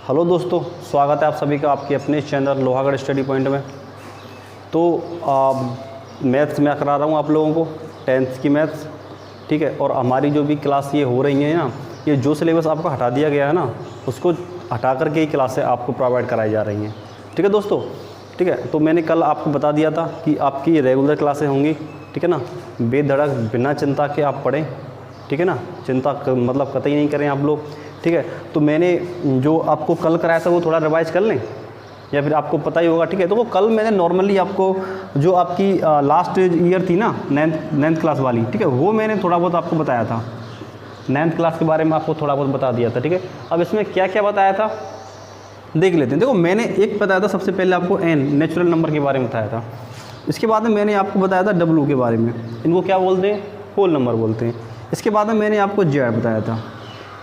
Hello दोस्तों, स्वागत है आप सभी का आपके अपने चैनल लोहागढ़ स्टडी पॉइंट में। तो मैथ्स मैं करा रहा हूँ आप लोगों को, 10th की मैथ्स, ठीक है। और हमारी जो भी क्लास ये हो रही है ना, ये जो सिलेबस आपको हटा दिया गया है ना, उसको हटा करके ही क्लासें आपको प्रोवाइड कराई जा रही हैं, ठीक है दोस्तों, ठीक है। तो मैंने कल आपको बता दिया था कि आपकी रेगुलर क्लासें होंगी, ठीक है ना। बेधड़क बिना चिंता के आप पढ़ें, ठीक है ना। चिंता मतलब कतई नहीं करें आप लोग, ठीक है। तो मैंने जो आपको कल कराया था वो थोड़ा रिवाइज कर लें, या फिर आपको पता ही होगा, ठीक है। तो वो कल मैंने नॉर्मली आपको जो आपकी लास्ट ईयर थी ना, नाइन्थ क्लास वाली, ठीक है, वो मैंने थोड़ा बहुत आपको बताया था। 9th क्लास के बारे में आपको थोड़ा बहुत बता दिया था, ठीक है। अब इसमें क्या क्या बताया था देख लेते हैं। देखो, मैंने एक बताया था सबसे पहले आपको n नेचुरल नंबर के बारे में बताया था। इसके बाद में मैंने आपको बताया था w के बारे में, इनको क्या बोलते हैं, होल नंबर बोलते हैं। इसके बाद में मैंने आपको z बताया था,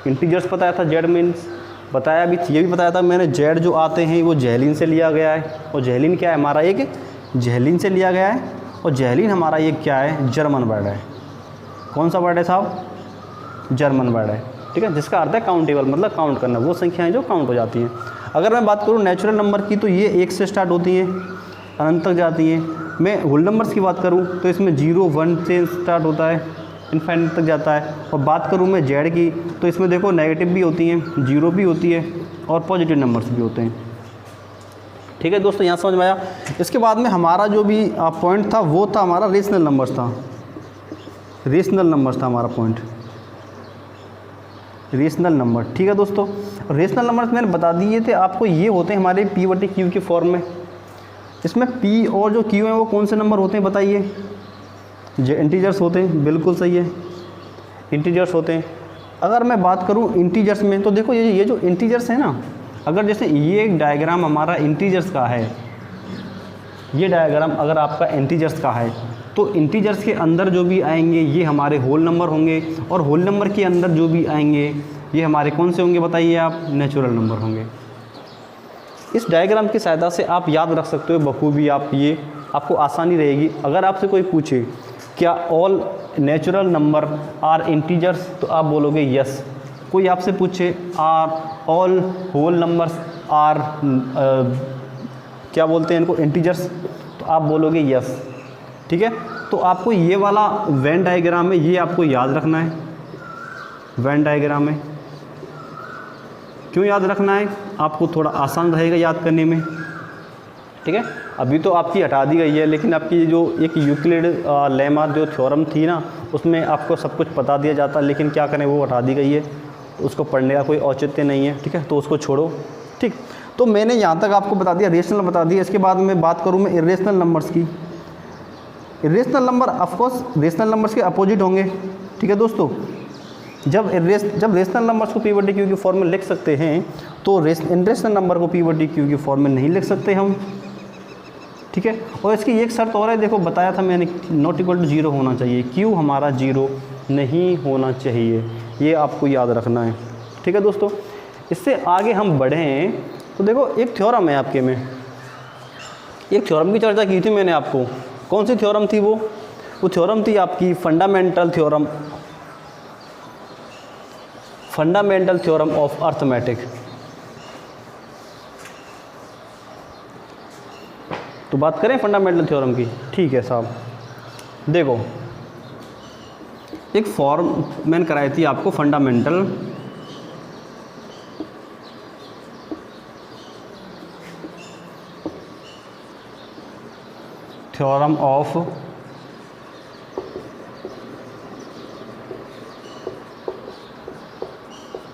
इंटीजर्स बताया था, z मीन्स बताया भी, ये भी बताया था मैंने, z जो आते हैं वो जैलिन से लिया गया है। और जैलिन क्या है हमारा, एक जैलिन से लिया गया है। और जैलिन हमारा ये क्या है, जर्मन वर्ड है। कौन सा वर्ड है साहब, जर्मन वर्ड है, ठीक है, जिसका अर्थ है काउंटेबल, मतलब काउंट करना, वो संख्याएं जो काउंट हो जाती हैं। अगर मैं बात करूँ नेचुरल नंबर की, तो ये 1 से स्टार्ट होती हैं, अनंत तक जाती हैं। मैं होल नंबर्स की बात करूँ तो इसमें 0, 1 से स्टार्ट होता है, इनफाइनाइट तक जाता है। और बात करूँ मैं जेड की, तो इसमें देखो नेगेटिव भी होती हैं, 0 भी होती है, और पॉजिटिव नंबर्स भी होते हैं, ठीक है दोस्तों, यहाँ समझ में आया। इसके बाद में हमारा जो भी पॉइंट था वो था हमारा रेशनल नंबर्स था, रेशनल नंबर्स था हमारा पॉइंट, रेशनल नंबर, ठीक है दोस्तों। रेशनल नंबर्स मैंने बता दिए थे आपको, ये होते हैं हमारे p/q के फॉर्म में। इसमें p और जो q हैं वो कौन से नंबर होते हैं बताइए, जो इंटीजर्स होते हैं, बिल्कुल सही है, इंटीजर्स होते हैं। अगर मैं बात करूं इंटीजर्स में, तो देखो ये जो इंटीजर्स है ना, अगर जैसे ये एक डायग्राम हमारा इंटीजर्स का है, ये डायग्राम अगर आपका इंटीजर्स का है, तो इंटीजर्स के अंदर जो भी आएंगे ये हमारे होल नंबर होंगे, और होल नंबर के अंदर जो भी आएंगे ये हमारे कौन से होंगे बताइए आप, नेचुरल नंबर होंगे। इस डायग्राम की सहायता से आप याद रख सकते हो बखूबी, आप ये आपको आसानी रहेगी। अगर आपसे कोई पूछे क्या all natural number are integers, तो आप बोलोगे यस। कोई आपसे पूछे are all whole numbers are क्या बोलते हैं इनको, इंटीजर्स, तो आप बोलोगे यस, ठीक है। तो आपको ये वाला वेन डायग्राम है, ये आपको याद रखना है। वेन डायग्राम है, क्यों याद रखना है, आपको थोड़ा आसान रहेगा याद करने में, ठीक है। अभी तो आपकी हटा दी गई है, लेकिन आपकी जो एक यूक्लिड लेमा जो थ्योरम थी ना, उसमें आपको सब कुछ बता दिया जाता, लेकिन क्या करें वो हटा दी गई है, उसको पढ़ने का कोई औचित्य नहीं है, ठीक है, तो उसको छोड़ो, ठीक। तो मैंने यहाँ तक आपको बता दिया, रेशनल बता दिया। इसके बाद में बात करूँ मैं इरेशनल नंबर्स की। Irrational number of course rational numbers के अपोजिट होंगे, ठीक है दोस्तों। जब रेशनल नंबर्स को p/q की फॉर्म में लिख सकते हैं, तो इरेशनल नंबर को p/q की फॉर्म में नहीं लिख सकते हम, ठीक है। और इसकी एक शर्त और है, देखो बताया था मैंने, नॉट इक्वल टू 0 होना चाहिए, q हमारा 0 नहीं होना चाहिए, ये आपको याद रखना है, ठीक है दोस्तों। इससे आगे हम बढ़ें तो देखो एक थ्योरम है आपके में, एक थ्योरम की चर्चा की थी मैंने आपको। कौन सी थ्योरम थी वो थ्योरम थी आपकी fundamental theorem, fundamental theorem of arithmetic. तो बात करें फंडामेंटल थ्योरम की, ठीक है साहब। देखो एक फॉर्म मैंने कराई थी आपको, fundamental theorem of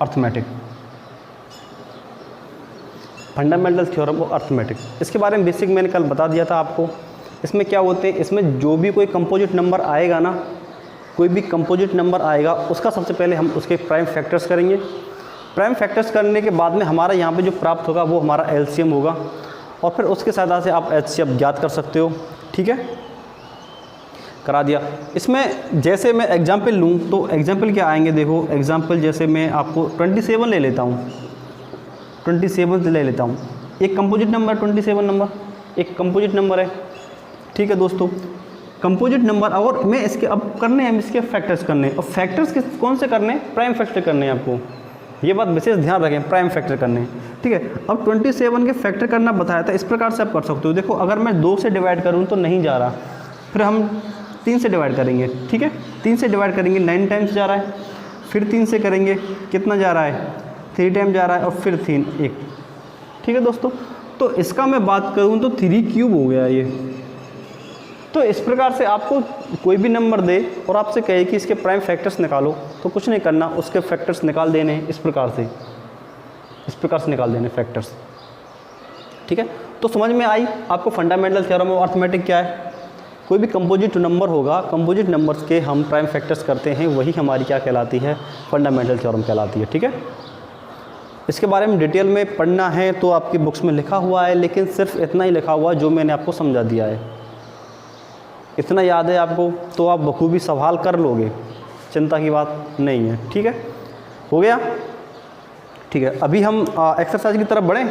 arithmetic, fundamental theorem of arithmetic. इसके बारे में बेसिक मैंने कल बता दिया था आपको। इसमें क्या होते हैं, इसमें जो भी कोई कंपोजिट नंबर आएगा ना, कोई भी कंपोजिट नंबर आएगा, उसका सबसे पहले हम उसके प्राइम फैक्टर्स करेंगे। प्राइम फैक्टर्स करने के बाद में हमारा यहाँ पे जो प्राप्त होगा वो हमारा एलसीएम होगा, और फिर उसके सहायता से आप एचसीएफ ज्ञात कर सकते हो, ठीक है, करा दिया। इसमें जैसे मैं एग्जाम्पल लूँ तो एग्जाम्पल क्या आएंगे, देखो एग्जाम्पल जैसे मैं आपको 27 ले लेता हूँ, 27 ले लेता हूँ। एक कंपोजिट नंबर 27 नंबर एक कंपोजिट नंबर है, ठीक है दोस्तों। कंपोजिट नंबर, और मैं इसके अब करने हैं इसके फैक्टर्स करने हैं, और फैक्टर्स कौन से करने हैं, प्राइम फैक्टर करने हैं आपको, ये बात विशेष ध्यान रखें, प्राइम फैक्टर करने, ठीक है। अब 27 के फैक्टर करना बताया था, इस प्रकार से आप कर सकते हो। देखो अगर मैं 2 से डिवाइड करूँ तो नहीं जा रहा, फिर हम 3 से डिवाइड करेंगे, ठीक है। 3 से डिवाइड करेंगे 9 टाइम्स जा रहा है, फिर 3 से करेंगे कितना जा रहा है, 3 टाइम जा रहा है, और फिर 3 1, ठीक है दोस्तों। तो इसका मैं बात करूँ तो 3 क्यूब हो गया ये। तो इस प्रकार से आपको कोई भी नंबर दे और आपसे कहे कि इसके प्राइम फैक्टर्स निकालो, तो कुछ नहीं करना, उसके फैक्टर्स निकाल देने इस प्रकार से निकाल देने फैक्टर्स, ठीक है। तो समझ में आई आपको फंडामेंटल थ्योरम ऑफ अर्थमेटिक क्या है। कोई भी कंपोजिट नंबर होगा, कंपोजिट नंबर्स के हम प्राइम फैक्टर्स करते हैं, वही हमारी क्या कहलाती है, फंडामेंटल थ्योरम कहलाती है, ठीक है। इसके बारे में डिटेल में पढ़ना है तो आपकी बुक्स में लिखा हुआ है, लेकिन सिर्फ इतना ही लिखा हुआ जो मैंने आपको समझा दिया है, इतना याद है आपको तो आप बखूबी सवाल कर लोगे, चिंता की बात नहीं है, ठीक है। हो गया, ठीक है। अभी हम एक्सरसाइज की तरफ बढ़ें,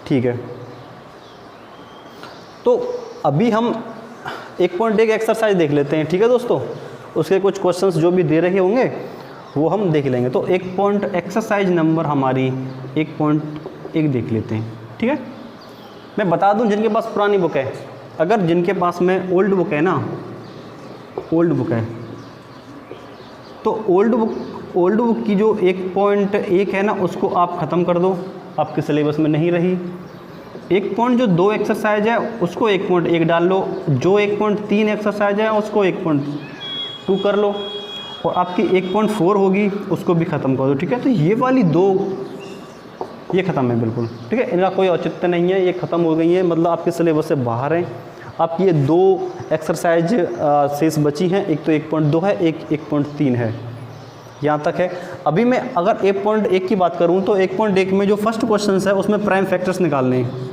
ठीक है। तो अभी हम 1.1 एक्सरसाइज देख लेते हैं, ठीक है दोस्तों। उसके कुछ क्वेश्चंस जो भी दे रहे होंगे वो हम देख लेंगे। तो एक्सरसाइज नंबर हमारी 1.1 देख लेते हैं, ठीक है। मैं बता दूं जिनके पास पुरानी बुक है, अगर जिनके पास में ओल्ड बुक है ना, ओल्ड बुक है, तो ओल्ड बुक की जो 1.1 है ना, उसको आप ख़त्म कर दो, आपके सिलेबस में नहीं रही। 1.2 एक्सरसाइज है उसको 1.1 डाल लो, जो 1.3 एक्सरसाइज है उसको 1.2 कर लो, और आपकी 1.4 होगी उसको भी ख़त्म कर दो, ठीक है। तो ये वाली 2 ये ख़त्म है बिल्कुल, ठीक है। इनका कोई औचित्य नहीं है, ये ख़त्म हो गई है, मतलब आपके सिलेबस से बाहर हैं। आपकी ये 2 एक्सरसाइज शेष बची हैं, एक तो 1.2 है, एक 1.3 है, यहाँ तक है। अभी मैं अगर 1.1 की बात करूँ तो 1.1 में जो फर्स्ट क्वेश्चन है उसमें प्राइम फैक्टर्स निकालने हैं।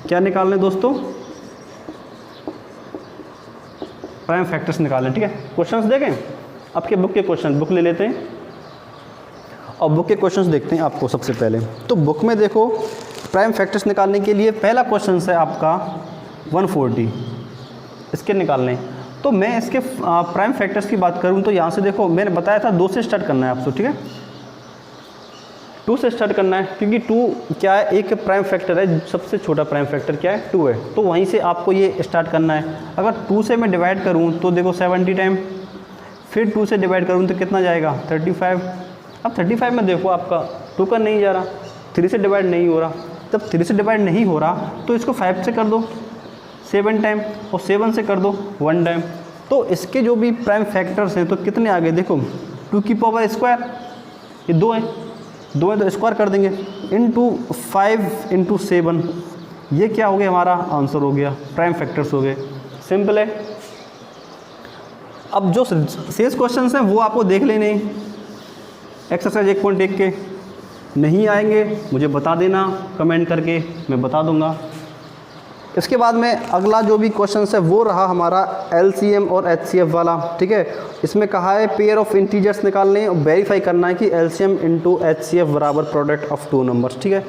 क्या निकालने दोस्तों, प्राइम फैक्टर्स निकालने, ठीक है। क्वेश्चंस देखें, आपके बुक के क्वेश्चन, बुक ले लेते हैं और बुक के क्वेश्चंस देखते हैं आपको सबसे पहले। तो बुक में देखो प्राइम फैक्टर्स निकालने के लिए पहला क्वेश्चन है आपका 140, इसके निकालने। तो मैं इसके प्राइम फैक्टर्स की बात करूं तो यहाँ से देखो मैंने बताया था 2 से स्टार्ट करना है आपको, ठीक है। 2 से स्टार्ट करना है क्योंकि 2 क्या है, एक प्राइम फैक्टर है, सबसे छोटा प्राइम फैक्टर क्या है, 2 है। तो वहीं से आपको ये स्टार्ट करना है। अगर 2 से मैं डिवाइड करूँ तो देखो 70 टाइम, फिर 2 से डिवाइड करूँ तो कितना जाएगा 35। अब 35 में देखो आपका 2 का नहीं जा रहा, 3 से डिवाइड नहीं हो रहा। जब 3 से डिवाइड नहीं हो रहा तो इसको 5 से कर दो 7 टाइम, और 7 से कर दो 1 टाइम। तो इसके जो भी प्राइम फैक्टर्स हैं तो कितने आ गए देखो, 2 की पावर स्क्वायर, ये 2 है, 2 है तो स्क्वायर कर देंगे, इंटू 5 इंटू 7, ये क्या हो गया हमारा आंसर हो गया, प्राइम फैक्टर्स हो गए। सिंपल है। अब जो शेष क्वेश्चन हैं वो आपको देख लेने, एक्सरसाइज 1.1 के नहीं आएंगे मुझे बता देना कमेंट करके, मैं बता दूंगा। इसके बाद में अगला जो भी क्वेश्चन है वो रहा हमारा LCM और HCF वाला, ठीक है। इसमें कहा है पेयर ऑफ इंटीजर्स निकालने और वेरीफाई करना है कि LCM इंटू HCF बराबर प्रोडक्ट ऑफ 2 नंबर्स, ठीक है।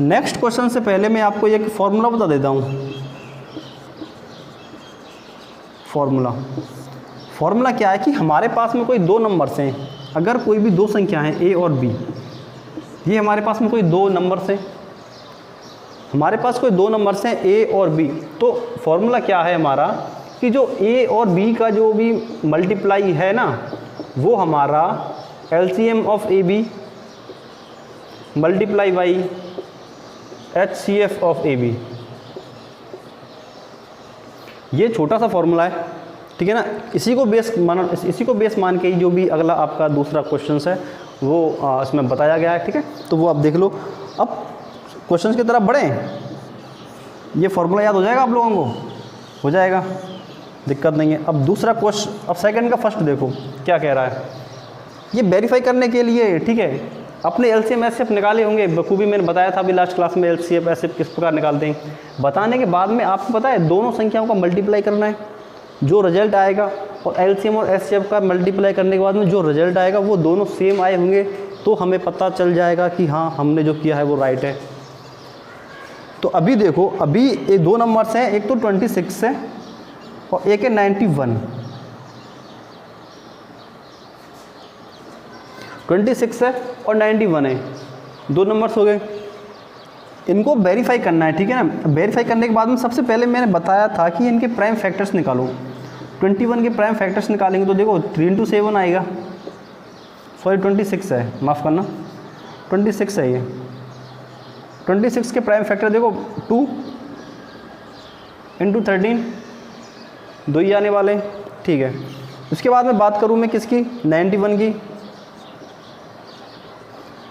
नेक्स्ट क्वेश्चन से पहले मैं आपको एक फॉर्मूला बता देता हूँ। फॉर्मूला क्या है कि हमारे पास में कोई 2 नंबर्स हैं, अगर कोई भी 2 संख्या हैं A और B, ये हमारे पास में कोई 2 नंबर्स हैं, हमारे पास कोई 2 नंबर्स हैं A और B। तो फॉर्मूला क्या है हमारा कि जो A और B का जो भी मल्टीप्लाई है ना, वो हमारा LCM of AB multiply by HCF of AB, ये छोटा सा फॉर्मूला है, ठीक है ना। इसी को बेस मान के ही जो भी अगला आपका दूसरा क्वेश्चन है वो इसमें बताया गया है, ठीक है। तो वो आप देख लो। अब क्वेश्चन की तरफ बढ़ें, ये फॉर्मूला याद हो जाएगा आप लोगों को, हो जाएगा, दिक्कत नहीं है। अब दूसरा क्वेश्चन, अब सेकंड का फर्स्ट देखो क्या कह रहा है। ये वेरीफाई करने के लिए, ठीक है, अपने LCM HCF निकाले होंगे बखूबी, मैंने बताया था अभी लास्ट क्लास में LCM HCF किस प्रकार निकालते हैं। बताने के बाद में आपको पता है दोनों संख्याओं का मल्टीप्लाई करना है, जो रिजल्ट आएगा और LCM और HCF का मल्टीप्लाई करने के बाद में जो रिजल्ट आएगा वो दोनों सेम आए होंगे, तो हमें पता चल जाएगा कि हाँ हमने जो किया है वो राइट है। तो अभी देखो, अभी ये 2 नंबर्स हैं, एक तो 26 है और एक है 91। 26 है और 91 है, 2 नंबर्स हो गए। इनको वेरीफाई करना है, ठीक है ना। वेरीफाई करने के बाद में सबसे पहले मैंने बताया था कि इनके प्राइम फैक्टर्स निकालो। 21 के प्राइम फैक्टर्स निकालेंगे तो देखो 3 इंटू 7 आएगा, सॉरी 26 है, माफ़ करना 26 है ये। 26 के प्राइम फैक्टर देखो 2 इंटू 13, 2 ही आने वाले, ठीक है। उसके बाद में बात करूँ मैं किसकी, 91 की।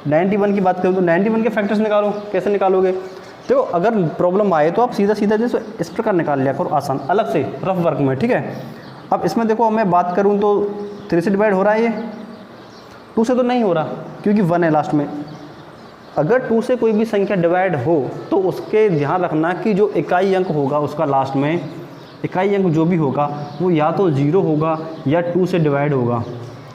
91 की बात करूँ तो 91 के फैक्टर्स निकालो। कैसे निकालोगे, देखो अगर प्रॉब्लम आए तो आप सीधा सीधा जैसे इस प्रकार निकाल लिया करो, आसान, अलग से रफ वर्क में, ठीक है। अब इसमें देखो मैं बात करूँ तो 3 से डिवाइड हो रहा है, ये 2 से तो नहीं हो रहा क्योंकि 1 है लास्ट में। अगर 2 से कोई भी संख्या डिवाइड हो तो उसके ध्यान रखना कि जो इकाई अंक होगा उसका लास्ट में, इकाई अंक जो भी होगा वो या तो 0 होगा या 2 से डिवाइड होगा,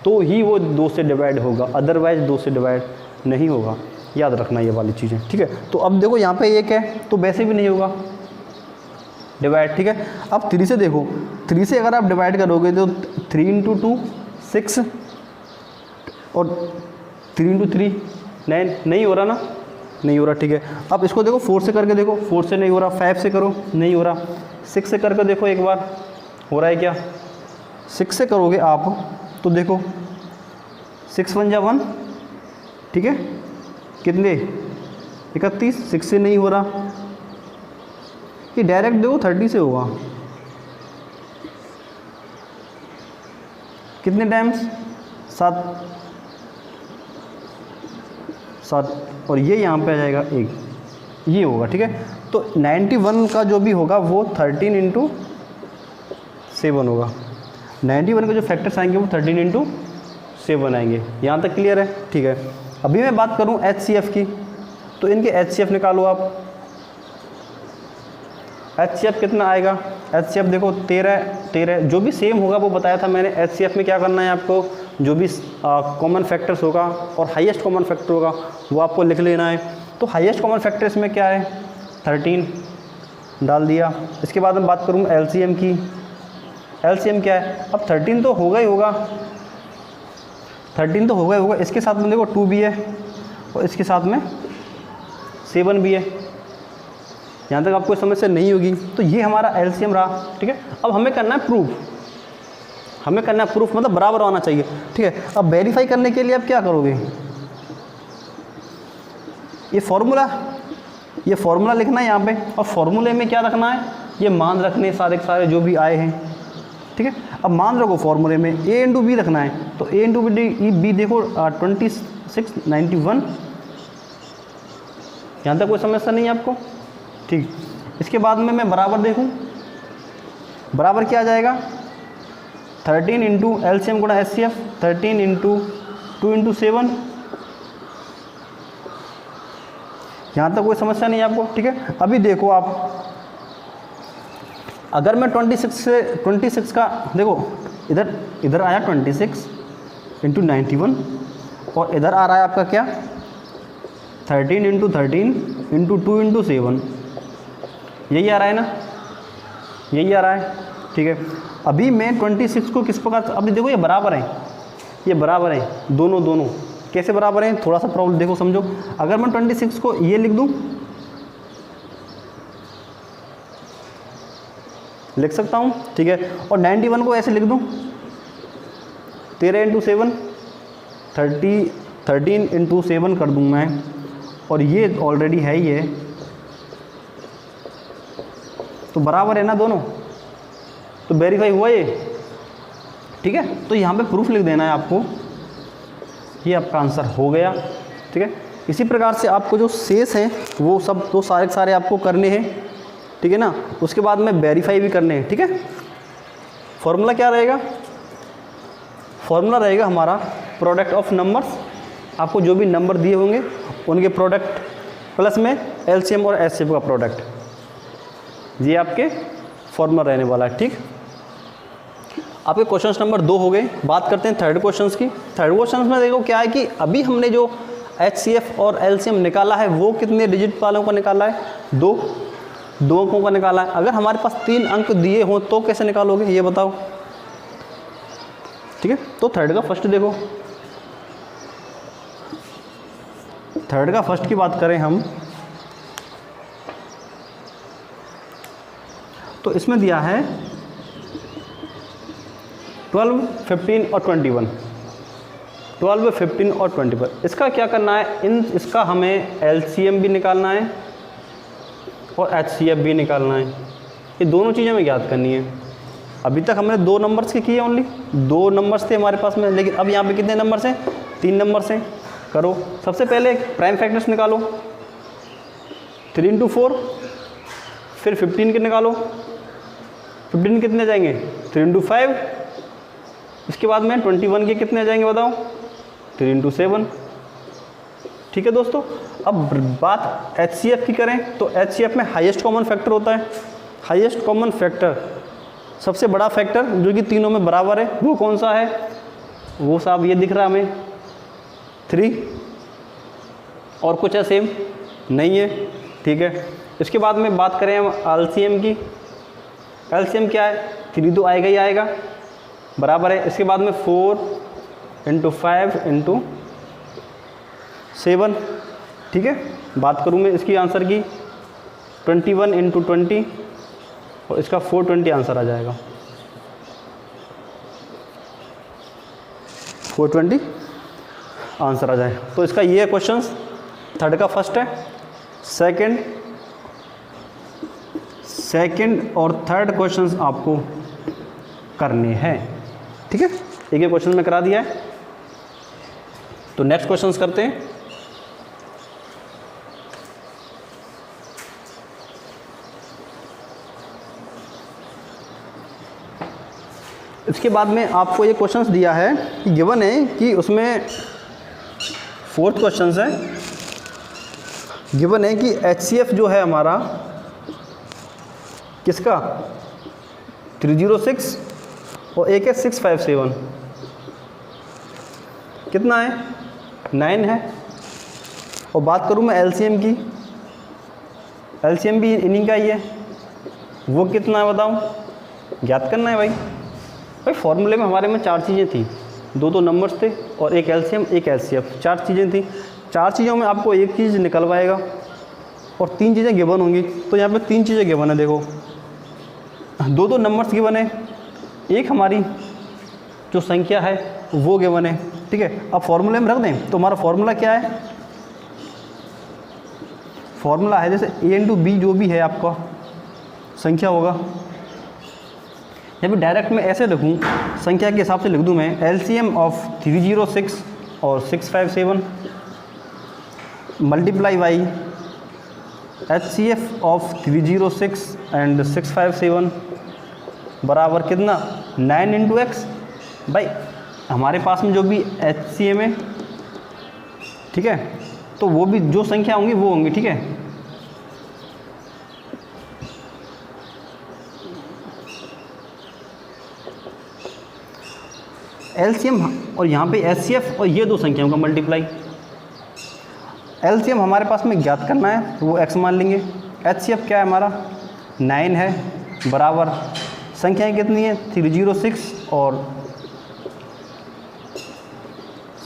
तो ही वो 2 से डिवाइड होगा, अदरवाइज 2 से डिवाइड नहीं होगा। याद रखना ये वाली चीज़ें, ठीक है। तो अब देखो यहाँ पे 1 है तो वैसे भी नहीं होगा डिवाइड, ठीक है। अब 3 से देखो, 3 से अगर आप डिवाइड करोगे तो 3 इंटू 2 6 और 3 इंटू 3 9, नहीं हो रहा ना, नहीं हो रहा, ठीक है। अब इसको देखो 4 से करके देखो, 4 से नहीं हो रहा, 5 से करो, नहीं हो रहा, 6 से करके देखो एक बार, हो रहा है क्या। 6 से करोगे आप तो देखो 6 1 जा 1, ठीक है, कितने 31, 6 से नहीं हो रहा, ये डायरेक्ट देखो 30 से होगा, कितने टाइम्स 7, और ये यहाँ पे आ जाएगा 1, ये होगा, ठीक है। तो 91 का जो भी होगा वो 13 इंटू 7 होगा। 91 के जो फैक्टर्स आएंगे वो 13 इंटू 7 आएंगे। यहाँ तक क्लियर है, ठीक है। अभी मैं बात करूँ HCF की, तो इनके HCF निकालो आप। HCF कितना आएगा, HCF देखो 13 जो भी सेम होगा वो बताया था मैंने। HCF में क्या करना है आपको, जो भी कॉमन फैक्टर्स होगा और हाईएस्ट कॉमन फैक्टर होगा वो आपको लिख लेना है। तो हाईएस्ट कॉमन फैक्टर इसमें क्या है, 13 डाल दिया। इसके बाद मैं बात करूँ LCM की, LCM क्या है, अब 13 तो होगा ही होगा, 13 तो होगा ही होगा। इसके साथ में देखो 2 भी है और इसके साथ में 7 भी है। यहाँ तक आपको समस्या नहीं होगी। तो ये हमारा LCM रहा, ठीक है। अब हमें करना है प्रूफ, हमें करना है प्रूफ, मतलब बराबर होना चाहिए, ठीक है। अब वेरीफाई करने के लिए आप क्या करोगे, ये फॉर्मूला लिखना है यहाँ पे, और फॉर्मूले में क्या रखना है, ये मान रखने सारे के सारे जो भी आए हैं, ठीक है। अब मान रखो फॉर्मूले में A इंटू बी रखना है, तो A इंटू बी देखो 26 91, यहाँ तक कोई समस्या नहीं है आपको, ठीक। इसके बाद में मैं बराबर देखूँ, बराबर क्या आ जाएगा, 13 इंटू LCM गुणा HCF, 13 इंटू 2 इंटू 7, यहाँ तक कोई समस्या नहीं है आपको, ठीक है। अभी देखो आप, अगर मैं 26 का देखो, इधर आया 26 इंटू 91 और इधर आ रहा है आपका क्या 13 इंटू 13 इंटू 2 इंटू 7, यही आ रहा है ना, यही आ रहा है, ठीक है। अभी मैं 26 को किस प्रकार, अभी देखो ये बराबर है, ये बराबर है, दोनों कैसे बराबर हैं, थोड़ा सा प्रॉब्लम देखो समझो। अगर मैं 26 को ये लिख दूं, लिख सकता हूँ, ठीक है, और 91 को ऐसे लिख दूं, 13 इंटू 7 13 इंटू 7 कर दूं मैं, और ये ऑलरेडी है ही है, तो बराबर है ना दोनों, तो वेरीफाई हुआ ये, ठीक है। तो यहाँ पे प्रूफ लिख देना है आपको, ये आपका आंसर हो गया, ठीक है। इसी प्रकार से आपको जो शेष है वो सब तो सारे के सारे आपको करने हैं, ठीक है ना। उसके बाद में वेरीफाई भी करने हैं, ठीक है। फॉर्मूला क्या रहेगा, फॉर्मूला रहेगा हमारा प्रोडक्ट ऑफ नंबर्स, आपको जो भी नंबर दिए होंगे उनके प्रोडक्ट प्लस में LCM और HCF का प्रोडक्ट, ये आपके फॉर्मूला रहने वाला है, ठीक। आपके क्वेश्चन नंबर 2 हो गए। बात करते हैं थर्ड क्वेश्चन की। थर्ड क्वेश्चन में देखो क्या है कि अभी हमने जो HCF और LCM निकाला है वो कितने डिजिट वालों का निकाला है, 2 अंकों का निकाला है। अगर हमारे पास 3 अंक दिए हों तो कैसे निकालोगे ये बताओ, ठीक है। तो थर्ड का फर्स्ट देखो, थर्ड का फर्स्ट की बात करें हम, तो इसमें दिया है 12, 15 और 21। 12, 15 और 21, इसका क्या करना है, इसका हमें LCM भी निकालना है और HCF भी निकालना है। ये दोनों चीज़ें हमें याद करनी है। अभी तक हमने 2 नंबर्स के किए, ओनली 2 नंबर्स थे हमारे पास में, लेकिन अब यहाँ पे कितने नंबर्स हैं, 3 नंबर्स हैं। करो, सबसे पहले प्राइम फैक्टर्स निकालो, 3 × 4, फिर 15 के निकालो, 15 कितने जाएंगे, 3 × 5, इसके बाद में 21 के कितने जाएंगे बताओ, 3 × 7। ठीक है दोस्तों, अब बात HCF की करें तो HCF में हाईएस्ट कॉमन फैक्टर होता है। हाईएस्ट कॉमन फैक्टर, सबसे बड़ा फैक्टर जो कि तीनों में बराबर है, वो कौन सा है, वो साहब ये दिख रहा है हमें 3, और कुछ है सेम नहीं है। ठीक है, इसके बाद में बात करें हम LCM की। LCM क्या है, 3 तो आएगा ही आएगा, बराबर है। इसके बाद में 4 × 5 × 7। ठीक है, बात करूँ मैं इसकी आंसर की, 21 × 20, और इसका 420 आंसर आ जाएगा, 420 आंसर आ जाए। तो इसका ये क्वेश्चन थर्ड का फर्स्ट है। सेकंड और थर्ड क्वेश्चंस आपको करने हैं। ठीक है, एक एक क्वेश्चन में करा दिया है, तो नेक्स्ट क्वेश्चंस करते हैं। इसके बाद में आपको ये क्वेश्चंस दिया है कि गिवन है कि उसमें फोर्थ क्वेश्चंस है, गिवन है कि HCF जो है हमारा किसका 306 और एक है 657, कितना है 9 है। और बात करूँ मैं LCM की, LCM भी इन्हीं का ही है, वो कितना है बताओ, ज्ञात करना है भाई। फॉर्मूले में हमारे में 4 चीज़ें थी, 2 नंबर्स थे और एक LCM एक HCF, 4 चीज़ें थी। 4 चीज़ों में आपको एक चीज़ निकलवाएगा और 3 चीज़ें गिवन होंगी। तो यहाँ पे 3 चीज़ें गिवन है, देखो 2 नंबर्स गिवन है, एक हमारी जो संख्या है वो गिवन है। ठीक है, अब फॉर्मूले में रख दें तो हमारा फॉर्मूला क्या है, फॉर्मूला है जैसे A × B जो भी है आपका संख्या होगा, या फिर डायरेक्ट मैं ऐसे लिखूँ, संख्या के हिसाब से लिख दूँ मैं, LCM ऑफ 306 और 657 multiply by HCF of 306 and 657 बराबर कितना 9 × x। भाई हमारे पास में जो भी HCM है, ठीक है, तो वो भी जो संख्या होंगी वो होंगी। ठीक है, LCM और यहाँ पे HCF और ये 2 संख्याओं का मल्टीप्लाई। LCM हमारे पास में ज्ञात करना है तो वो x मान लेंगे। HCF क्या है हमारा 9 है, बराबर संख्याएं कितनी है 306 और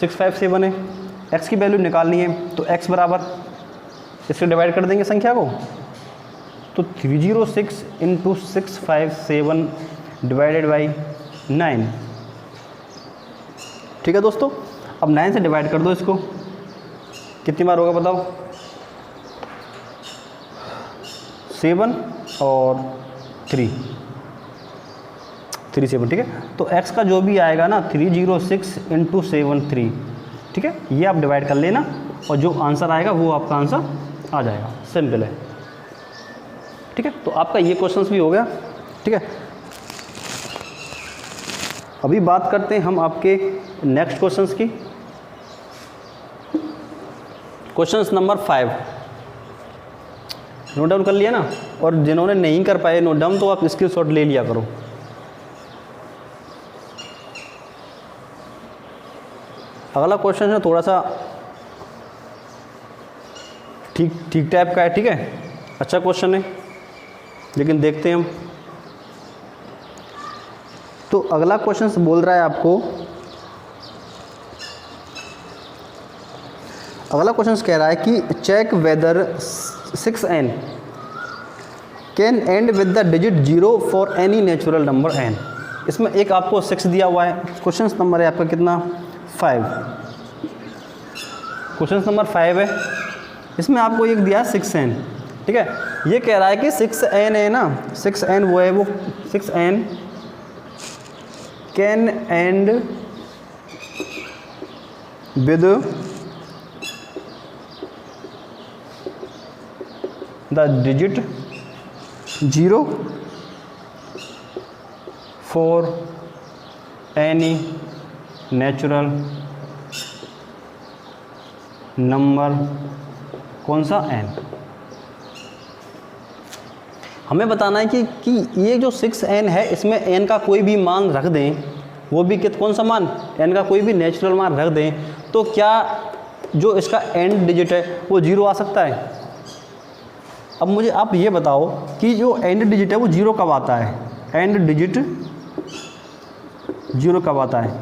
657 है। x की वैल्यू निकालनी है तो x बराबर इससे डिवाइड कर देंगे संख्या को, तो 306 × 657 डिवाइडेड बाई 9। ठीक है दोस्तों, अब 9 से डिवाइड कर दो इसको, कितनी बार होगा बताओ, 7 और 3 7। ठीक है, तो x का जो भी आएगा ना 306 × 73। ठीक है, ये आप डिवाइड कर लेना और जो आंसर आएगा वो आपका आंसर आ जाएगा, सिंपल है। ठीक है, तो आपका ये क्वेश्चंस भी हो गया। ठीक है, अभी बात करते हैं हम आपके नेक्स्ट क्वेश्चंस की। क्वेश्चंस नंबर 5 नोट डाउन कर लिया ना, और जिन्होंने नहीं कर पाए नोट डाउन तो आप स्क्रीनशॉट ले लिया करो। अगला क्वेश्चन है थोड़ा सा ठीक टाइप का है। ठीक है, अच्छा क्वेश्चन है, लेकिन देखते हैं हम। तो अगला क्वेश्चन बोल रहा है आपको, अगला क्वेश्चन कह रहा है कि check whether 6n can end with the digit 0 for any natural number n। इसमें एक आपको 6 दिया हुआ है, क्वेश्चन नंबर है आपका कितना 5, क्वेश्चन नंबर 5 है, इसमें आपको एक दिया 6n, ठीक है। ये कह रहा है कि 6n है ना, 6n वो है, वो 6n can end with the digit 0 for any natural number कौन सा n। हमें बताना है कि ये जो 6n है इसमें n का कोई भी मान रख दें, वो भी कौन सा मान, n का कोई भी नेचुरल मान रख दें, तो क्या जो इसका एंड डिजिट है वो 0 आ सकता है। अब मुझे आप ये बताओ कि जो एंड डिजिट है वो 0 कब आता है, एंड डिजिट 0 कब आता है,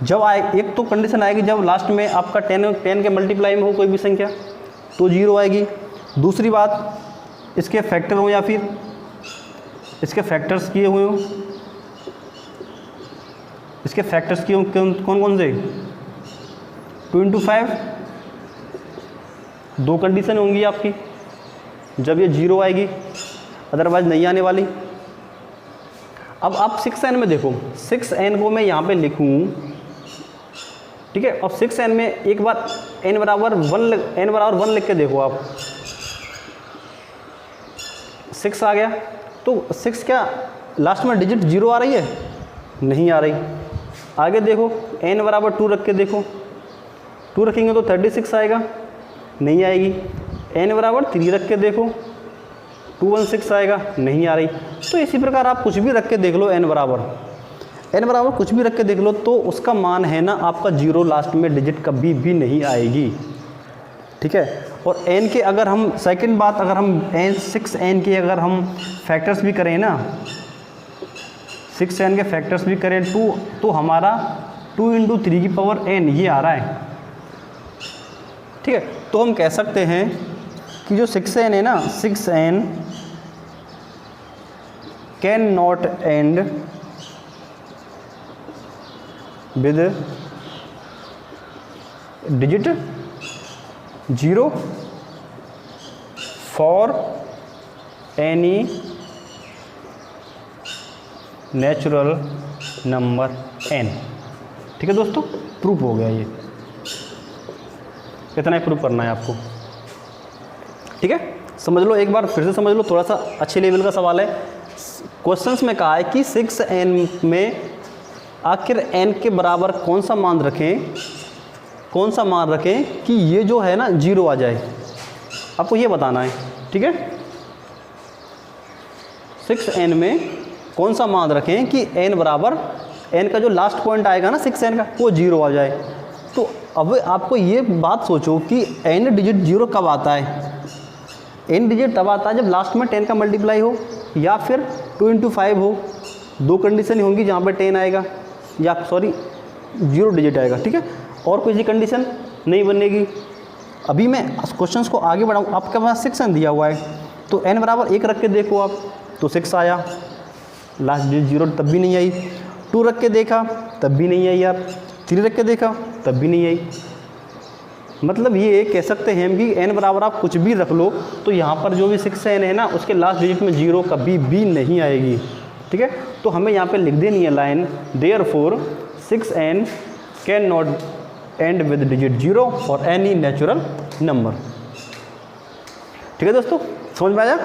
जब आए, एक तो कंडीशन आएगी जब लास्ट में आपका 10 के मल्टीप्लाई में हो कोई भी संख्या तो 0 आएगी। दूसरी बात इसके फैक्टर हो या फिर इसके फैक्टर्स किए हुए हों, इसके फैक्टर्स किए कौन कौन से 2 into 5, दो कंडीशन होंगी आपकी जब ये 0 आएगी, अदरवाइज नहीं आने वाली। अब आप 6n में देखो, 6n को मैं यहाँ पे लिखूँ, ठीक है, और 6n में एक बार n बराबर 1 लिख के देखो आप, 6 आ गया, तो 6 क्या लास्ट में डिजिट 0 आ रही है, नहीं आ रही। आगे देखो n बराबर 2 रख के देखो, 2 रखेंगे तो 36 आएगा, नहीं आएगी। n बराबर 3 रख के देखो, 216 आएगा, नहीं आ रही। तो इसी प्रकार आप कुछ भी रख के देख लो, n बराबर कुछ भी रख के देख लो, तो उसका मान है ना आपका 0 लास्ट में डिजिट कभी भी नहीं आएगी, ठीक है। और n के अगर हम सेकंड बात, अगर हम 6n के अगर हम फैक्टर्स भी करें ना, 6n के फैक्टर्स भी करें तो हमारा 2 into 3 की पावर n ये आ रहा है, ठीक है। तो हम कह सकते हैं कि जो 6n है ना, 6n can not and with digit 0 for any natural number n, ठीक है दोस्तों। प्रूफ हो गया, ये इतना ही प्रूफ करना है आपको, ठीक है। समझ लो, एक बार फिर से समझ लो, थोड़ा सा अच्छे लेवल का सवाल है। क्वेश्चंस में कहा है कि 6n में आखिर n के बराबर कौन सा मान रखें कि ये जो है ना 0 आ जाए, आपको ये बताना है, ठीक है। 6n में कौन सा मान रखें कि n बराबर, n का जो लास्ट पॉइंट आएगा ना 6n का वो 0 आ जाए। तो अब आपको ये बात सोचो कि n डिजिट 0 कब आता है, n डिजिट तब आता है जब लास्ट में 10 का मल्टीप्लाई हो या फिर 2 into 5 हो, दो कंडीशन होंगी जहाँ पे 10 आएगा या 0 डिजिट आएगा, ठीक है। और कोई सी कंडीशन नहीं बनेगी। अभी मैं क्वेश्चंस को आगे बढ़ाऊँ, आपके पास 6n दिया हुआ है, तो n बराबर 1 रख के देखो आप, तो 6 आया, लास्ट डिजिट 0 तब भी नहीं आई। 2 रख के देखा तब भी नहीं आई यार, 3 रख के देखा तब भी नहीं आई। मतलब ये कह सकते हैं कि n बराबर आप कुछ भी रख लो, तो यहाँ पर जो भी 6n है ना उसके लास्ट डिजिट में 0 कभी भी नहीं आएगी, ठीक है। तो हमें यहाँ पे लिख देनी है line, therefore 6n can not and with digit 0 for any natural number, ठीक है दोस्तों, समझ में आया,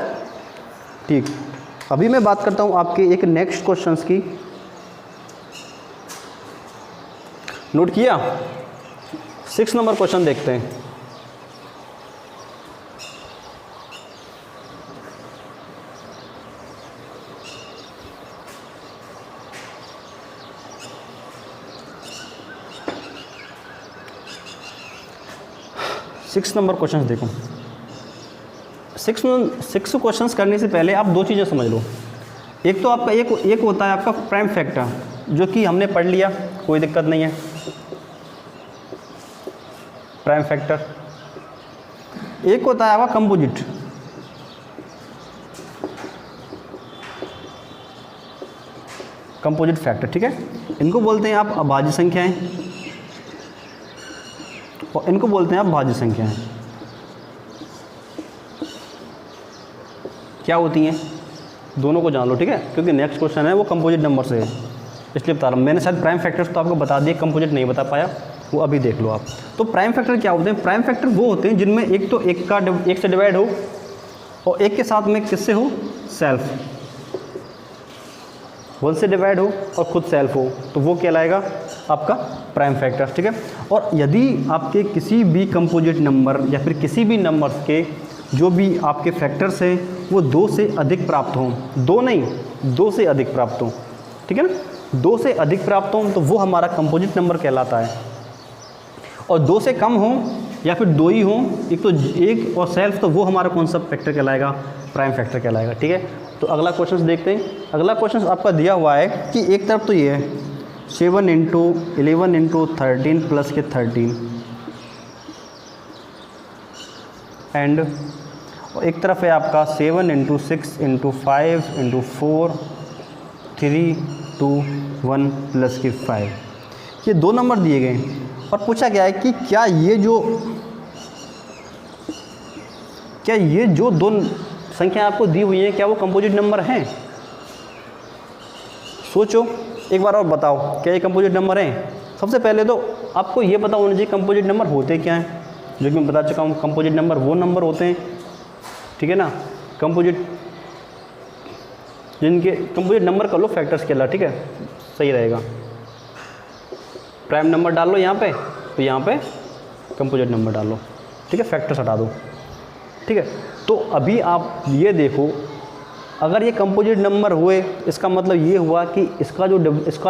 ठीक। अभी मैं बात करता हूँ आपके एक नेक्स्ट क्वेश्चंस की, नोट किया। 6 नंबर क्वेश्चन देखते हैं। सिक्स नंबर क्वेश्चन देखो। 6 क्वेश्चंस करने से पहले आप दो चीज़ें समझ लो। एक तो आपका एक होता है आपका प्राइम फैक्टर, जो कि हमने पढ़ लिया, कोई दिक्कत नहीं है। प्राइम फैक्टर, एक होता है आपका कंपोजिट। कंपोजिट फैक्टर, ठीक है, इनको बोलते हैं आप अभाज्य संख्याएं और इनको बोलते हैं आप भाज्य संख्याएं। क्या होती हैं दोनों को जान लो, ठीक है, क्योंकि नेक्स्ट क्वेश्चन है वो कंपोजिट नंबर से है, इसलिए बता रहा हूँ। मैंने शायद प्राइम फैक्टर्स तो आपको बता दिए, कंपोजिट नहीं बता पाया, वो अभी देख लो आप। तो प्राइम फैक्टर क्या होते हैं? प्राइम फैक्टर वो होते हैं जिनमें एक तो एक से डिवाइड हो और एक के साथ में किससे हो? सेल्फ, वन से डिवाइड हो और खुद सेल्फ हो, तो वो कहलाएगा आपका प्राइम फैक्टर, ठीक है। और यदि आपके किसी भी कंपोजिट नंबर या फिर किसी भी नंबर्स के जो भी आपके फैक्टर्स हैं वो 2 से अधिक प्राप्त हों, 2 नहीं 2 से अधिक प्राप्त हों, ठीक है ना, 2 से अधिक प्राप्त हों तो वो हमारा कंपोजिट नंबर कहलाता है। और 2 से कम हों या फिर 2 ही हों, एक तो एक और सेल्फ, तो वो हमारा कौन सा फैक्टर कहलाएगा? प्राइम फैक्टर कहलाएगा, ठीक है। तो अगला क्वेश्चन देखते हैं। अगला क्वेश्चन आपका दिया हुआ है कि एक तरफ तो ये है 7 × 11 × 13 प्लस के 13 एंड एक तरफ है आपका 7 × 6 × 5 × 4 3 2 1 प्लस के 5। ये 2 नंबर दिए गए और पूछा गया है कि क्या ये जो 2 संख्या आपको दी हुई है क्या वो कंपोजिट नंबर हैं? सोचो एक बार और बताओ, क्या ये कंपोजिट नंबर हैं? सबसे पहले तो आपको ये पता होना चाहिए कंपोजिट नंबर होते क्या हैं, जो कि मैं बता चुका हूँ। कंपोजिट नंबर वो नंबर होते हैं, ठीक है ना, कंपोजिट जिनके कंपोजिट नंबर कर लो फैक्टर्स के अलावा, ठीक है, सही रहेगा। प्राइम नंबर डाल लो यहाँ पे, तो यहाँ पे कंपोजिट नंबर डालो, ठीक है, फैक्टर्स हटा दो, ठीक है। तो अभी आप ये देखो, अगर ये कंपोजिट नंबर हुए इसका मतलब ये हुआ कि इसका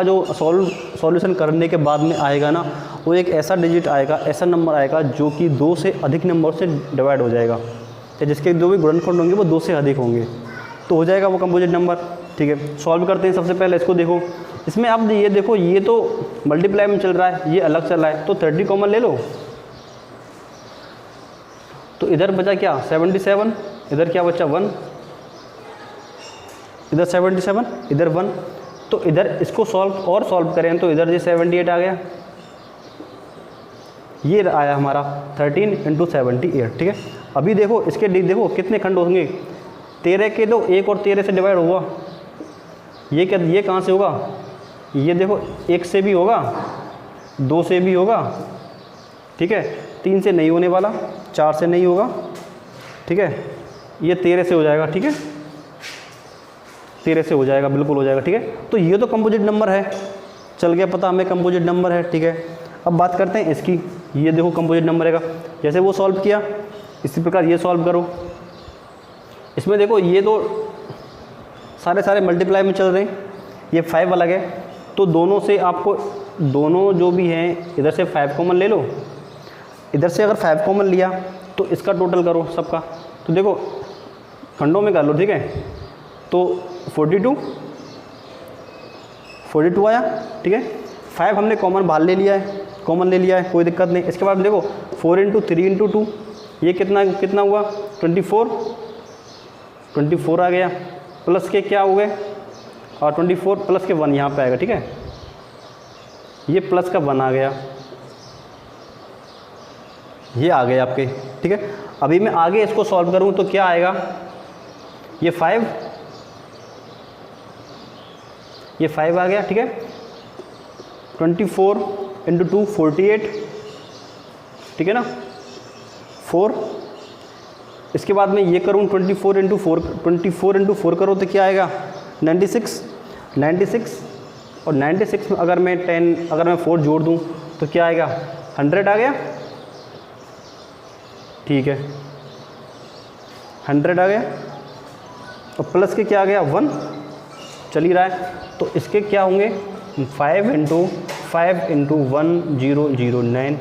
जो सॉल्यूशन करने के बाद में आएगा ना, वो एक ऐसा डिजिट आएगा, ऐसा नंबर आएगा जो कि 2 से अधिक नंबर से डिवाइड हो जाएगा, या जिसके जो भी गुणनखंड होंगे वो 2 से अधिक होंगे, तो हो जाएगा वो कंपोजिट नंबर, ठीक है। सॉल्व करते हैं। सबसे पहले इसको देखो, इसमें आप ये देखो, ये तो मल्टीप्लाई में चल रहा है, ये अलग चल रहा है, तो 30 कॉमन ले लो, तो इधर बचा क्या 77, इधर क्या बचा 1, इधर 77, इधर 1, तो इधर इसको सॉल्व करें तो इधर ये 78 आ गया, ये आया हमारा 13 × 78, ठीक है। अभी देखो इसके देखो कितने खंड होंगे, 13 के दो, 1 और 13 से डिवाइड हुआ, ये क्या, ये कहाँ से होगा, ये देखो 1 से भी होगा, 2 से भी होगा, ठीक है, 3 से नहीं होने वाला, 4 से नहीं होगा, ठीक है, ये 13 से हो जाएगा, ठीक है, 13 से हो जाएगा, बिल्कुल हो जाएगा, ठीक है। तो ये तो कंपोजिट नंबर है, चल गया पता हमें कंपोजिट नंबर है, ठीक है। अब बात करते हैं इसकी, ये देखो कंपोजिट नंबर है, जैसे वो सॉल्व किया इसी प्रकार ये सॉल्व करो। इसमें देखो ये तो सारे मल्टीप्लाई में चल रहे हैं, ये 5 अलग है, तो दोनों से आपको दोनों जो भी हैं इधर से 5 कॉमन ले लो, इधर से अगर 5 कॉमन लिया तो इसका टोटल करो सबका, तो देखो खंडों में कर लो, ठीक है, तो 42 आया, ठीक है। 5 हमने कॉमन बाहर ले लिया है, कोई दिक्कत नहीं। इसके बाद देखो 4 × 3 × 2, ये कितना हुआ 24 आ गया, प्लस के क्या हो गए, और 24 प्लस के 1 यहाँ पे आएगा, ठीक है, ये प्लस का 1 आ गया, ये आ गए आपके, ठीक है। अभी मैं आगे इसको सॉल्व करूँ तो क्या आएगा, ये 5 आ गया, ठीक है, 24 × 2 48, ठीक है ना, 4, इसके बाद मैं ये करूँ 24 × 4 करो तो क्या आएगा 96, और 96 में अगर मैं 4 जोड़ दूँ तो क्या आएगा 100 आ गया, ठीक है, 100 आ गया, और प्लस के क्या आ गया 1 चल ही रहा है, तो इसके क्या होंगे 5 × 1009,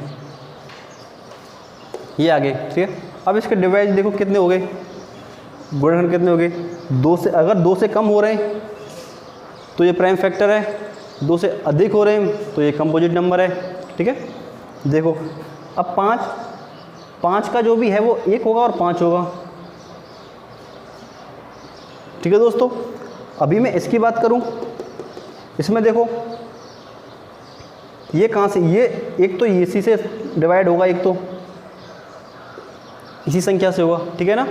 ये आ गए, ठीक है। अब इसके डिवाइड देखो कितने हो गए, गुणनखंड कितने हो गए, 2 से, अगर 2 से कम हो रहे हैं तो ये प्राइम फैक्टर है, 2 से अधिक हो रहे हैं तो ये कंपोजिट नंबर है, ठीक है। देखो अब 5 का जो भी है वो 1 होगा और 5 होगा। ठीक है दोस्तों, अभी मैं इसकी बात करूं, इसमें देखो ये कहाँ से, ये एक तो इसी से डिवाइड होगा, एक तो इसी संख्या से होगा, ठीक है ना,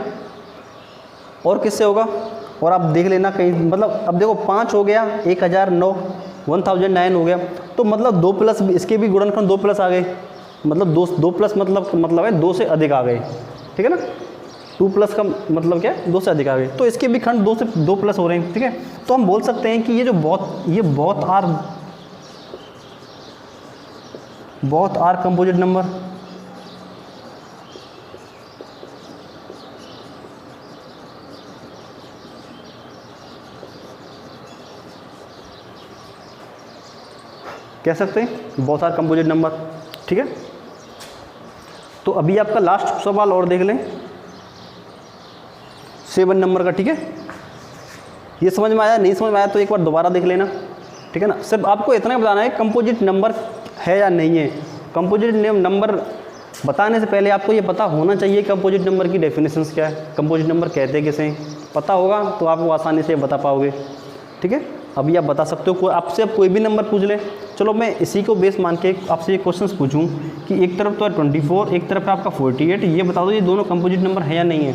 और किससे होगा, और आप देख लेना कहीं, मतलब अब देखो 5 हो गया, 1009 1009 हो गया, तो मतलब 2 प्लस इसके भी गुणनखंड 2 प्लस आ गए, मतलब 2 प्लस मतलब है 2 से अधिक आ गए, ठीक है ना, 2 प्लस का मतलब क्या है, 2 से अधिक आ गए, तो इसके भी खंड 2 से 2 प्लस हो रहे हैं, ठीक है। तो हम बोल सकते हैं कि ये जो बहुत आर कंपोजिट नंबर, कह सकते हैं बहुत सारे कंपोजिट नंबर, ठीक है। तो अभी आपका लास्ट सवाल और देख लें 7 नंबर का, ठीक है। ये समझ में आया, नहीं समझ में आया तो एक बार दोबारा देख लेना, ठीक है ना। सिर्फ आपको इतना ही बताना है कंपोजिट नंबर है या नहीं है। कंपोजिट नंबर बताने से पहले आपको ये पता होना चाहिए कंपोजिट नंबर की डेफिनेशंस क्या है, कंपोजिट नंबर कहते किसे हैं, पता होगा तो आपको आसानी से बता पाओगे, ठीक है। अभी आप बता सकते हो, आपसे अब कोई भी नंबर पूछ ले, चलो मैं इसी को बेस मान के आपसे एक क्वेश्चन पूछूं कि एक तरफ तो है 24, एक तरफ है आपका 48, ये बता दो ये दोनों कंपोजिट नंबर है या नहीं है,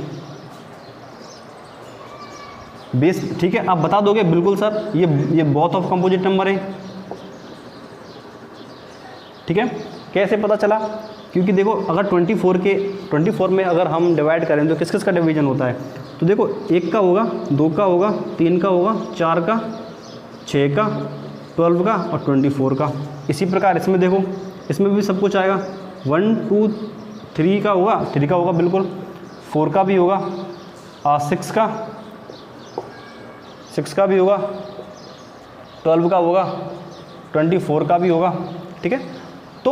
बेस, ठीक है। आप बता दोगे बिल्कुल सर ये बोथ ऑफ कंपोजिट नंबर है, ठीक है। कैसे पता चला, क्योंकि देखो अगर 24 में अगर हम डिवाइड करें तो किस किस का डिवीजन होता है, तो देखो 1 का होगा, 2 का होगा, 3 का होगा, 4 का, 6 का, 12 का और 24 का। इसी प्रकार इसमें देखो, इसमें भी सब कुछ आएगा, 1 2 3 का होगा, 3 का होगा बिल्कुल, 4 का भी होगा, 6 का भी होगा, 12 का होगा, 24 का भी होगा, ठीक है। तो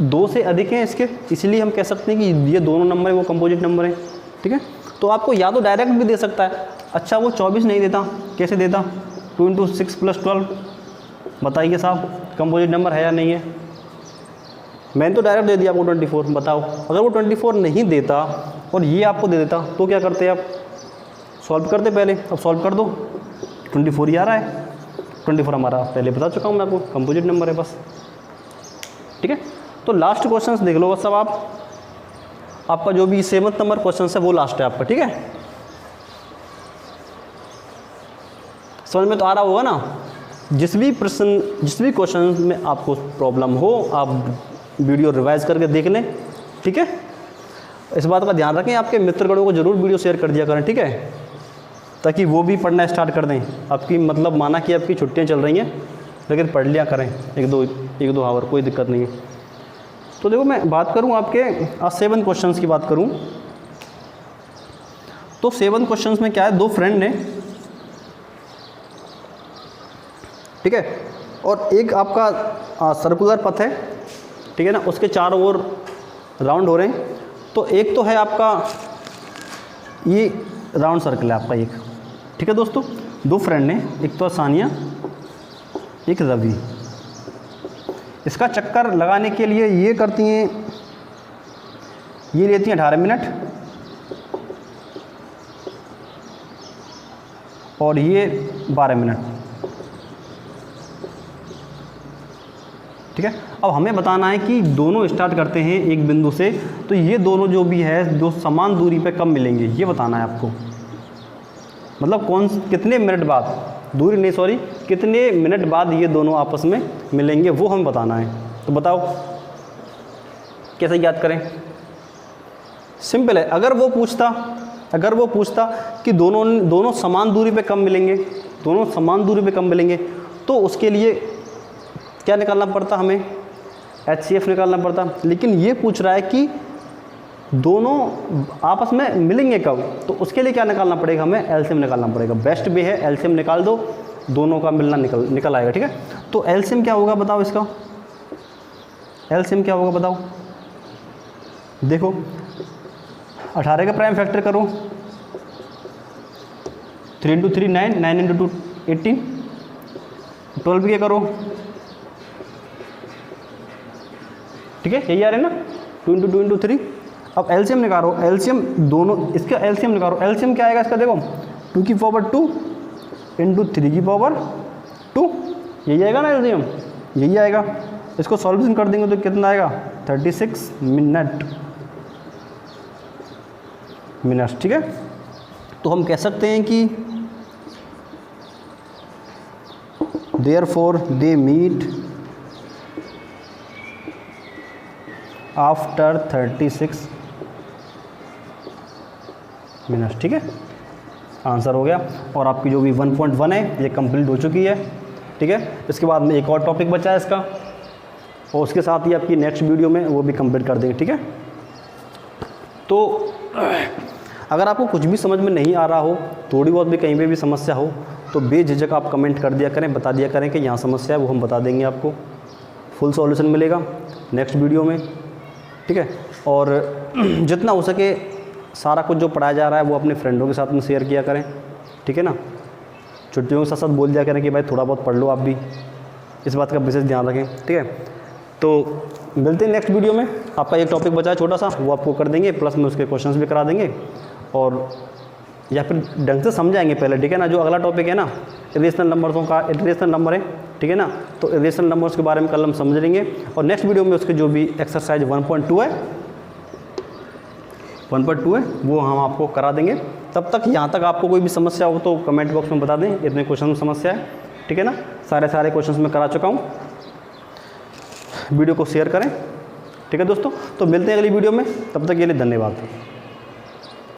2 से अधिक हैं इसके, इसलिए हम कह सकते हैं कि ये दोनों नंबर है वो कंपोजिट नंबर हैं, ठीक है। तो आपको या तो डायरेक्ट भी दे सकता है, अच्छा वो 24 नहीं देता, कैसे देता, 2 × 6 + 12, बताइए साहब कंपोजिट नंबर है या नहीं है। मैंने तो डायरेक्ट दे दिया आपको 24, बताओ अगर वो 24 नहीं देता और ये आपको दे देता तो क्या करते आप, सॉल्व करते पहले। अब सॉल्व कर दो, 24 ही आ रहा है, 24 हमारा पहले बता चुका हूँ मैं आपको कंपोजिट नंबर है बस, ठीक है। तो लास्ट क्वेश्चन देख लो बस सब आपका जो भी 7th नंबर क्वेश्चन है वो लास्ट है आपका, ठीक है। समझ में तो आ रहा होगा ना। जिस भी क्वेश्चन में आपको प्रॉब्लम हो आप वीडियो रिवाइज करके देख लें, ठीक है। इस बात का ध्यान रखें, आपके मित्रगणों को जरूर वीडियो शेयर कर दिया करें, ठीक है, ताकि वो भी पढ़ना स्टार्ट कर दें। आपकी मतलब माना कि आपकी छुट्टियां चल रही हैं लेकिन पढ़ लिया करें एक दो आवर, कोई दिक्कत नहीं है। तो देखो मैं बात करूं आपके 7 क्वेश्चंस की बात करूं तो 7 क्वेश्चंस में क्या है, 2 फ्रेंड ने, ठीक है, और एक आपका सर्कुलर पथ है, ठीक है ना, उसके चारों ओर राउंड हो रहे हैं। तो एक तो है आपका ये राउंड सर्कल है आपका एक, ठीक है दोस्तों। 2 फ्रेंड ने, एक तो सानिया एक रवि, इसका चक्कर लगाने के लिए ये करती हैं, ये लेती हैं 18 मिनट और ये 12 मिनट, ठीक है। अब हमें बताना है कि दोनों स्टार्ट करते हैं एक बिंदु से, तो ये दोनों जो भी है जो समान दूरी पे कब मिलेंगे ये बताना है आपको, मतलब कितने मिनट बाद, दूरी नहीं सॉरी, कितने मिनट बाद ये दोनों आपस में मिलेंगे वो हमें बताना है। तो बताओ कैसे याद करें, सिंपल है। अगर वो पूछता कि दोनों समान दूरी पे कब मिलेंगे, दोनों समान दूरी पे कब मिलेंगे, तो उसके लिए क्या निकालना पड़ता, हमें HCF निकालना पड़ता। लेकिन ये पूछ रहा है कि दोनों आपस में मिलेंगे कब, तो उसके लिए क्या निकालना पड़ेगा, हमें एलसीएम निकालना पड़ेगा। बेस्ट वे है एलसीएम निकाल दो, दोनों का मिलना निकल आएगा, ठीक है। तो एलसीएम क्या होगा बताओ, इसका एलसीएम क्या होगा बताओ। देखो 18 का प्राइम फैक्टर करो, 3 × 3 9, 9 × 2 18, 12 के करो, ठीक है, यही आ रहे हैं ना, 2 इंटू 2 इंटू 3। अब एलसीएम निकालो, एलसीएम दोनों, इसका एलसीएम निकालो। एलसीएम क्या आएगा इसका, देखो 2 की पावर 2 इंटू 3 की पावर 2, यही आएगा ना एलसीएम, यही आएगा। इसको सॉल्यूशन कर देंगे तो कितना आएगा 36 मिनट्स, ठीक है। तो हम कह सकते हैं कि therefore they meet after 36 minutes, ठीक है। आंसर हो गया। और आपकी जो भी 1.1 है ये कंप्लीट हो चुकी है, ठीक है। इसके बाद में एक और टॉपिक बचा है इसका, और उसके साथ ही आपकी नेक्स्ट वीडियो में वो भी कंप्लीट कर देंगे, ठीक है। तो अगर आपको कुछ भी समझ में नहीं आ रहा हो, थोड़ी बहुत भी कहीं पे भी समस्या हो, तो बेझिझक आप कमेंट कर दिया करें, बता दिया करें कि यहाँ समस्या है, वो हम बता देंगे आपको। फुल सॉल्यूशन मिलेगा नेक्स्ट वीडियो में, ठीक है। और जितना हो सके सारा कुछ जो पढ़ाया जा रहा है वो अपने फ्रेंडों के साथ में शेयर किया करें, ठीक है ना। छुट्टियों के साथ साथ बोल दिया करें कि भाई थोड़ा बहुत पढ़ लो आप भी, इस बात का विशेष ध्यान रखें, ठीक है। तो मिलते हैं नेक्स्ट वीडियो में। आपका एक टॉपिक बचा है छोटा सा, वो आपको कर देंगे, प्लस में उसके क्वेश्चंस भी करा देंगे, और या फिर ढंग से समझाएंगे पहले, ठीक है ना। जो अगला टॉपिक है ना इरेशनल नंबर्सों का, इरेशनल नंबर है, ठीक है ना। तो इरेशनल नंबर्स के बारे में कल हम समझ लेंगे, और नेक्स्ट वीडियो में उसके जो भी एक्सरसाइज 1.2 है वो हम आपको करा देंगे। तब तक यहाँ तक आपको कोई भी समस्या हो तो कमेंट बॉक्स में बता दें, इतने क्वेश्चन में समस्या है, ठीक है ना। सारे क्वेश्चंस मैं करा चुका हूँ। वीडियो को शेयर करें, ठीक है दोस्तों। तो मिलते हैं अगली वीडियो में, तब तक के लिए धन्यवाद।